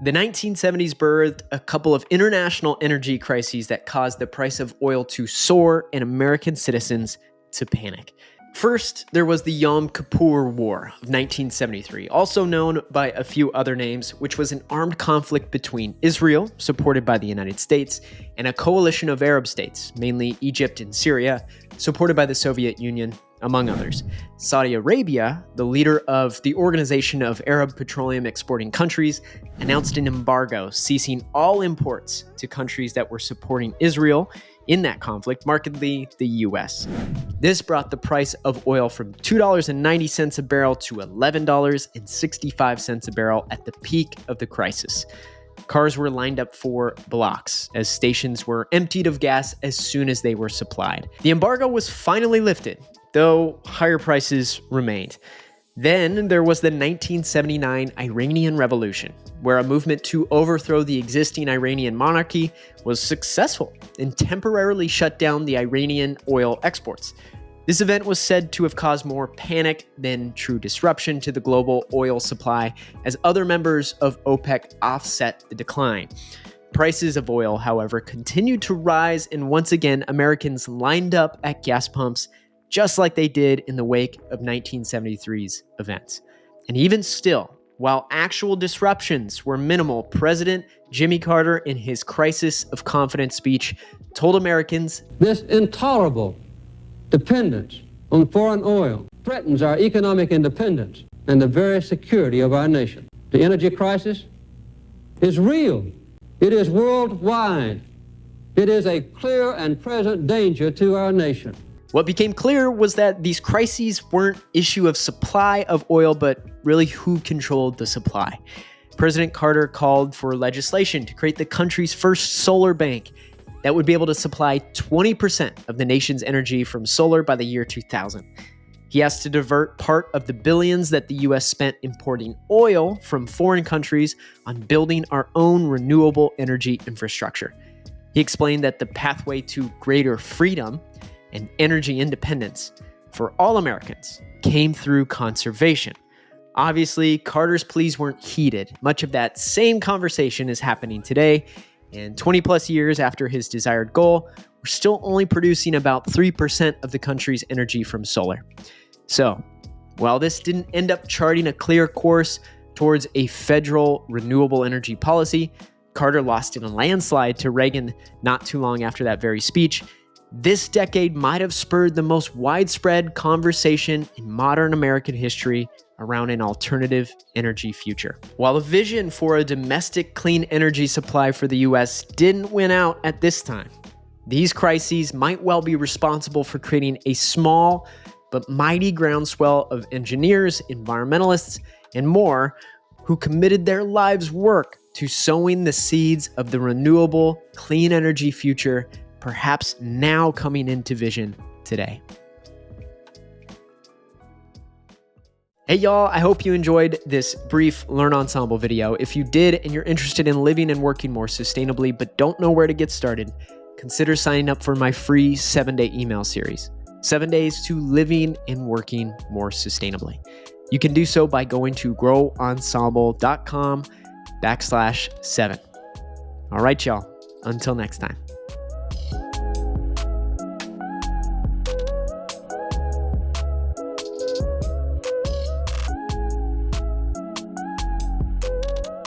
The 1970s birthed a couple of international energy crises that caused the price of oil to soar and American citizens to panic. First, there was the Yom Kippur War of 1973, also known by a few other names, which was an armed conflict between Israel, supported by the United States, and a coalition of Arab states, mainly Egypt and Syria, supported by the Soviet Union, among others. Saudi Arabia, the leader of the Organization of Arab Petroleum Exporting Countries, announced an embargo ceasing all imports to countries that were supporting Israel in that conflict, markedly the US. This brought the price of oil from $2.90 a barrel to $11.65 a barrel at the peak of the crisis. Cars were lined up for blocks as stations were emptied of gas as soon as they were supplied. The embargo was finally lifted, though higher prices remained. Then there was the 1979 Iranian Revolution, where a movement to overthrow the existing Iranian monarchy was successful and temporarily shut down the Iranian oil exports. This event was said to have caused more panic than true disruption to the global oil supply, as other members of OPEC offset the decline. Prices of oil, however, continued to rise, and once again, Americans lined up at gas pumps just like they did in the wake of 1973's events. And even still, while actual disruptions were minimal, President Jimmy Carter, in his Crisis of Confidence speech, told Americans, "This intolerable dependence on foreign oil threatens our economic independence and the very security of our nation. The energy crisis is real. It is worldwide. It is a clear and present danger to our nation." What became clear was that these crises weren't an issue of supply of oil, but really who controlled the supply. President Carter called for legislation to create the country's first solar bank that would be able to supply 20% of the nation's energy from solar by the year 2000. He asked to divert part of the billions that the U.S. spent importing oil from foreign countries on building our own renewable energy infrastructure. He explained that the pathway to greater freedom and energy independence for all Americans came through conservation. Obviously, Carter's pleas weren't heeded. Much of that same conversation is happening today, and 20 plus years after his desired goal, we're still only producing about 3% of the country's energy from solar. So, while this didn't end up charting a clear course towards a federal renewable energy policy, Carter lost in a landslide to Reagan not too long after that very speech. This decade might have spurred the most widespread conversation in modern American history around an alternative energy future. While a vision for a domestic clean energy supply for the US didn't win out at this time, these crises might well be responsible for creating a small but mighty groundswell of engineers, environmentalists, and more who committed their lives' work to sowing the seeds of the renewable, clean energy future, perhaps now coming into vision today. Hey y'all, I hope you enjoyed this brief Learn Ensemble video. If you did and you're interested in living and working more sustainably but don't know where to get started, consider signing up for my free 7-day email series, 7 days to living and working more sustainably. You can do so by going to growensemble.com/7. All right, y'all, until next time.